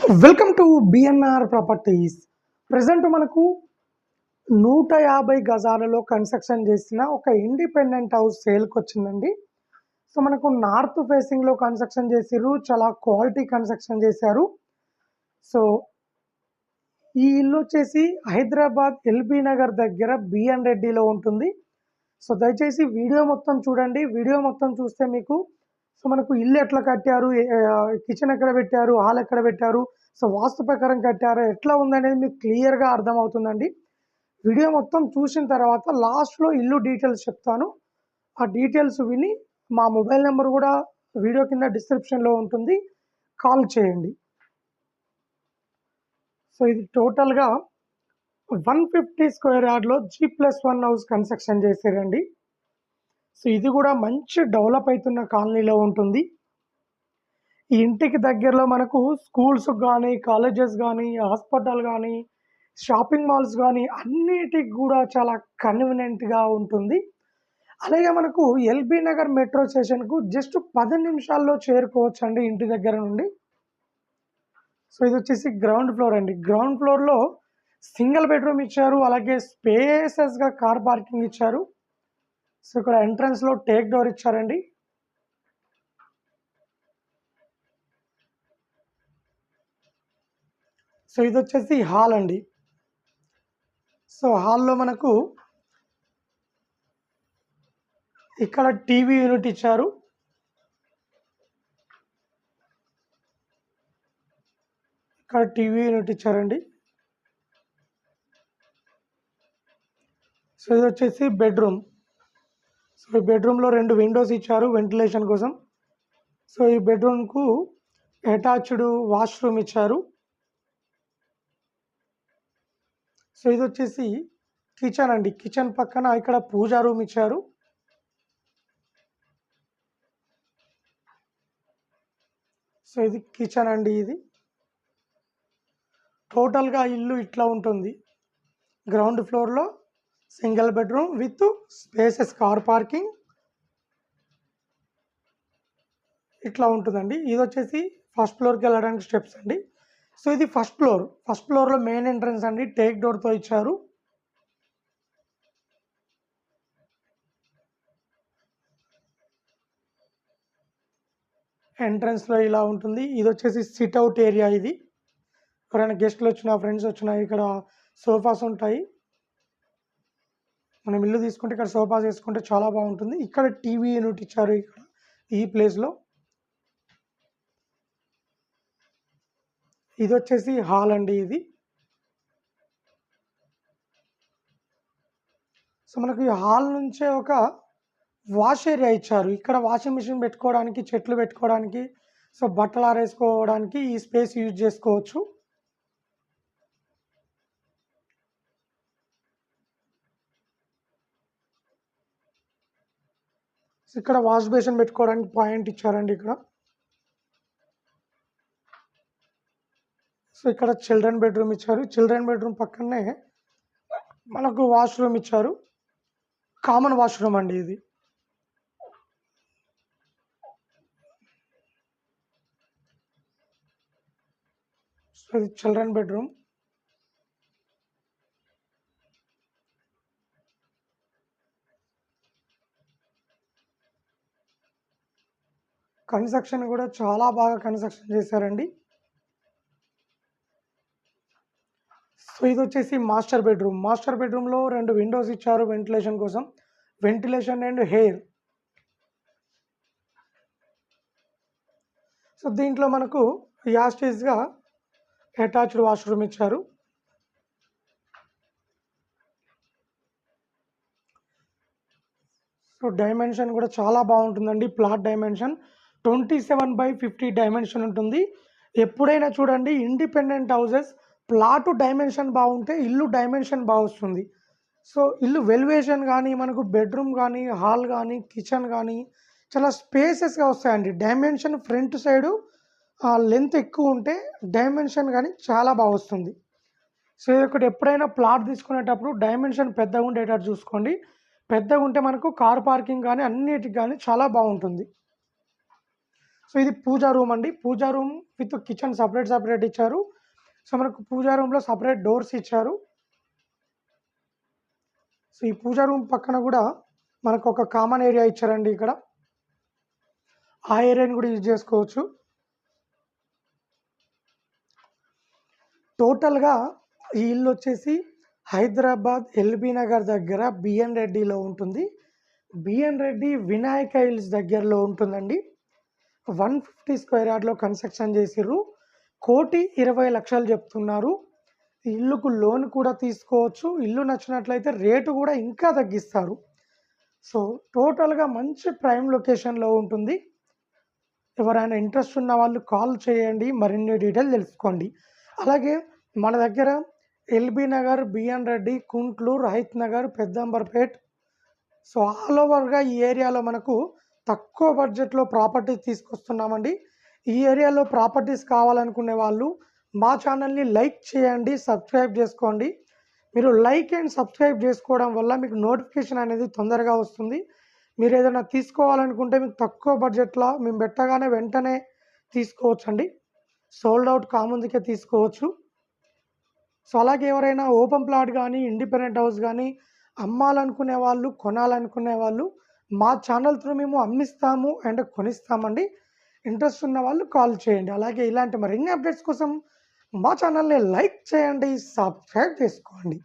Welcome to BNR properties. Present మనకు 150 గజాలలో construction చేసిన ఒక ఇండిపెండెంట్ హౌస్ సేల్కి వచ్చిందండి. సో మనకు నార్త్ ఫేసింగ్లో కన్స్ట్రక్షన్ చేసిర్రు, చాలా క్వాలిటీ కన్స్ట్రక్షన్ చేశారు. సో ఈ ఇల్లు వచ్చేసి హైదరాబాద్ ఎల్బీ నగర్ దగ్గర బిఎన్ రెడ్డిలో ఉంటుంది. సో దయచేసి వీడియో మొత్తం చూడండి. వీడియో మొత్తం చూస్తే మీకు సో మనకు ఇల్లు ఎట్లా కట్టారు, కిచెన్ ఎక్కడ పెట్టారు, హాల్ ఎక్కడ పెట్టారు, సో వాస్తు ప్రకారం కట్టారు, ఎట్లా ఉందనేది మీకు క్లియర్గా అర్థమవుతుందండి. వీడియో మొత్తం చూసిన తర్వాత లాస్ట్లో ఇల్లు డీటెయిల్స్ చెప్తాను. ఆ డీటెయిల్స్ విని మా మొబైల్ నెంబర్ కూడా వీడియో కింద డిస్క్రిప్షన్లో ఉంటుంది, కాల్ చేయండి. సో ఇది టోటల్గా 150 స్క్వేర్ యార్డ్లో G+1 హౌస్ కన్స్ట్రక్షన్ చేశారండి. సో ఇది కూడా మంచి డెవలప్ అవుతున్న కాలనీలో ఉంటుంది. ఈ ఇంటికి దగ్గరలో మనకు స్కూల్స్ కానీ, కాలేజెస్ కానీ, హాస్పిటల్ కానీ, షాపింగ్ మాల్స్ కానీ అన్నిటికి కూడా చాలా కన్వీనియంట్గా ఉంటుంది. అలాగే మనకు ఎల్బీ నగర్ మెట్రో స్టేషన్కు జస్ట్ 10 నిమిషాల్లో చేరుకోవచ్చండి ఇంటి దగ్గర నుండి. సో ఇది వచ్చేసి గ్రౌండ్ ఫ్లోర్ అండి. గ్రౌండ్ ఫ్లోర్లో సింగిల్ బెడ్రూమ్ ఇచ్చారు, అలాగే స్పేసెస్గా కార్ పార్కింగ్ ఇచ్చారు. సో ఇక్కడ ఎంట్రన్స్లో టేక్ డోర్ ఇచ్చారండి. సో ఇది వచ్చేసి హాల్ అండి. సో హాల్లో మనకు ఇక్కడ టీవీ యూనిట్ ఇచ్చారు. ఇక్కడ టీవీ యూనిట్ ఇచ్చారండి. సో ఇది వచ్చేసి బెడ్రూమ్. సో ఈ బెడ్రూమ్లో 2 విండోస్ ఇచ్చారు వెంటిలేషన్ కోసం. సో ఈ బెడ్రూమ్కు అటాచ్డ్ వాష్రూమ్ ఇచ్చారు. సో ఇది వచ్చేసి కిచెన్ అండి. కిచెన్ పక్కన ఇక్కడ పూజా రూమ్ ఇచ్చారు. సో ఇది కిచెన్ అండి. ఇది టోటల్గా ఇల్లు ఇట్లా ఉంటుంది. గ్రౌండ్ ఫ్లోర్లో single bedroom with spaces car parking ఇట్లా ఉంటుందండి. ఇది వచ్చేసి ఫస్ట్ ఫ్లోర్కి వెళ్ళడానికి స్టెప్స్ అండి. సో ఇది ఫస్ట్ ఫ్లోర్. ఫస్ట్ ఫ్లోర్లో మెయిన్ ఎంట్రన్స్ అండి, టేక్ డోర్తో ఇచ్చారు. ఎంట్రన్స్లో ఇలా ఉంటుంది. ఇది వచ్చేసి సిట్అవుట్ ఏరియా. ఇది ఎవరైనా గెస్ట్లు వచ్చినా, ఫ్రెండ్స్ వచ్చినా ఇక్కడ సోఫాస్ ఉంటాయి. మనం ఇల్లు తీసుకుంటే ఇక్కడ సోఫాస్ వేసుకుంటే చాలా బాగుంటుంది. ఇక్కడ టీవీ యూనిట్ ఇచ్చారు ఇక్కడ ఈ ప్లేస్లో. ఇది వచ్చేసి హాల్ అండి. ఇది సో మనకు ఈ హాల్ నుంచే ఒక వాష్ ఏరియా ఇచ్చారు. ఇక్కడ వాషింగ్ మిషన్ పెట్టుకోవడానికి, చెట్లు పెట్టుకోవడానికి, సో బట్టలు ఆరేసుకోవడానికి ఈ స్పేస్ యూజ్ చేసుకోవచ్చు. సో ఇక్కడ వాష్ బేసిన్ పెట్టుకోవడానికి పాయింట్ ఇచ్చారండి ఇక్కడ. సో ఇక్కడ చిల్డ్రన్ బెడ్రూమ్ ఇచ్చారు. చిల్డ్రన్ బెడ్రూమ్ పక్కనే మనకు వాష్రూమ్ ఇచ్చారు. కామన్ వాష్రూమ్ అండి ఇది. సో ఇది చిల్డ్రన్ బెడ్రూమ్. కన్స్ట్రక్షన్ కూడా చాలా బాగా కన్స్ట్రక్షన్ చేశారండి. సో ఇది వచ్చేసి మాస్టర్ బెడ్రూమ్. మాస్టర్ బెడ్రూమ్లో 2 విండోస్ ఇచ్చారు వెంటిలేషన్ కోసం, వెంటిలేషన్ అండ్ హెయిర్. సో దీంట్లో మనకు యాస్టీస్గా అటాచ్డ్ వాష్రూమ్ ఇచ్చారు. సో డైమెన్షన్ కూడా చాలా బాగుంటుందండి. ప్లాట్ డైమెన్షన్ 27/50 డైమెన్షన్ ఉంటుంది. ఎప్పుడైనా చూడండి, ఇండిపెండెంట్ హౌసెస్ ప్లాట్ డైమెన్షన్ బాగుంటే ఇల్లు డైమెన్షన్ బాగా వస్తుంది. సో ఇల్లు వెల్యువేషన్ కానీ, మనకు బెడ్రూమ్ కానీ, హాల్ కానీ, కిచెన్ కానీ చాలా స్పేసెస్గా వస్తాయండి. డైమెన్షన్ ఫ్రంట్ సైడు లెంత్ ఎక్కువ ఉంటే డైమెన్షన్ కానీ చాలా బాగా వస్తుంది. సో ఇక్కడ ఎప్పుడైనా ప్లాట్ తీసుకునేటప్పుడు డైమెన్షన్ పెద్దగా ఉండేటట్టు చూసుకోండి. పెద్దగా ఉంటే మనకు కార్ పార్కింగ్ కానీ అన్నిటికి కానీ చాలా బాగుంటుంది. సో ఇది పూజా రూమ్ అండి. పూజా రూమ్ విత్ కిచెన్ సెపరేట్ ఇచ్చారు. సో మనకు పూజా రూమ్‌లో సెపరేట్ డోర్స్ ఇచ్చారు. సో ఈ పూజా రూమ్ పక్కన గూడా మనకొక కామన్ ఏరియా ఇచ్చారండి ఇక్కడ. ఆ ఏరియాని గూడా యూజ్ చేసుకోవచ్చు. టోటల్‌గా ఈ ఇల్లొచ్చేసి హైదరాబాద్ ఎల్బీ నగర్ దగ్గర బిఎన్ రెడ్డిలో ఉంటుంది. బిఎన్ రెడ్డి వినాయక హిల్స్ దగ్గరలో ఉంటుందండి. 150 స్క్వేర్ యార్డ్‌లో కన్‌స్ట్రక్షన్ చేసిర్రు. 1,20,00,000 చెప్తున్నారు. ఈ ఇల్లుకు లోన్ కూడా తీసుకోవచ్చు. ఇల్లు నచ్చినట్లయితే రేటు కూడా ఇంకా తగ్గిస్తారు. సో టోటల్‌గా మంచి ప్రైమ్ లొకేషన్‌లో ఉంటుంది. ఎవరైనా ఇంట్రెస్ట్ ఉన్న వాళ్ళు కాల్ చేయండి. మరిన్ని డీటెయిల్ తెలుసుకోండి. అలాగే మన దగ్గర LB Nagar, BN Reddy, Kuntloor, Hayathnagar, Peddamberpet so all ఓవర్‌గా ఈ ఏరియాలో మనకు తక్కువ బడ్జెట్‌లో ప్రాపర్టీస్ తీసుకొస్తున్నామండి. ఈ ఏరియాలో ప్రాపర్టీస్ కావాలనుకునే వాళ్ళు మా ఛానల్‌ని లైక్ చేయండి, సబ్స్క్రైబ్ చేసుకోండి. మీరు లైక్ అండ్ సబ్స్క్రైబ్ చేసుకోవడం వల్ల మీకు నోటిఫికేషన్ అనేది తొందరగా వస్తుంది. మీరు ఏదైనా తీసుకోవాలనుకుంటే మీకు తక్కువ బడ్జెట్‌లో మేము పెట్టగానే వెంటనే తీసుకోవచ్చండి. సోల్డ్ అవుట్ కాముందుకే తీసుకోవచ్చు. సో అలాగే ఎవరైనా ఓపెన్ ప్లాట్ గానీ, ఇండిపెండెంట్ హౌస్ గానీ అమ్మాలనుకునే వాళ్ళు, కొనాలనుకునే వాళ్ళు మా ఛానల్ త్రూ మేము అమ్మిస్తాము అండ్ కొనిస్తామండి. ఇంట్రెస్ట్ ఉన్న వాళ్ళు కాల్ చేయండి. అలాగే ఇలాంటి మరిన్ని అప్డేట్స్ కోసం మా ఛానల్‌ని లైక్ చేయండి, సబ్స్క్రైబ్ చేసుకోండి.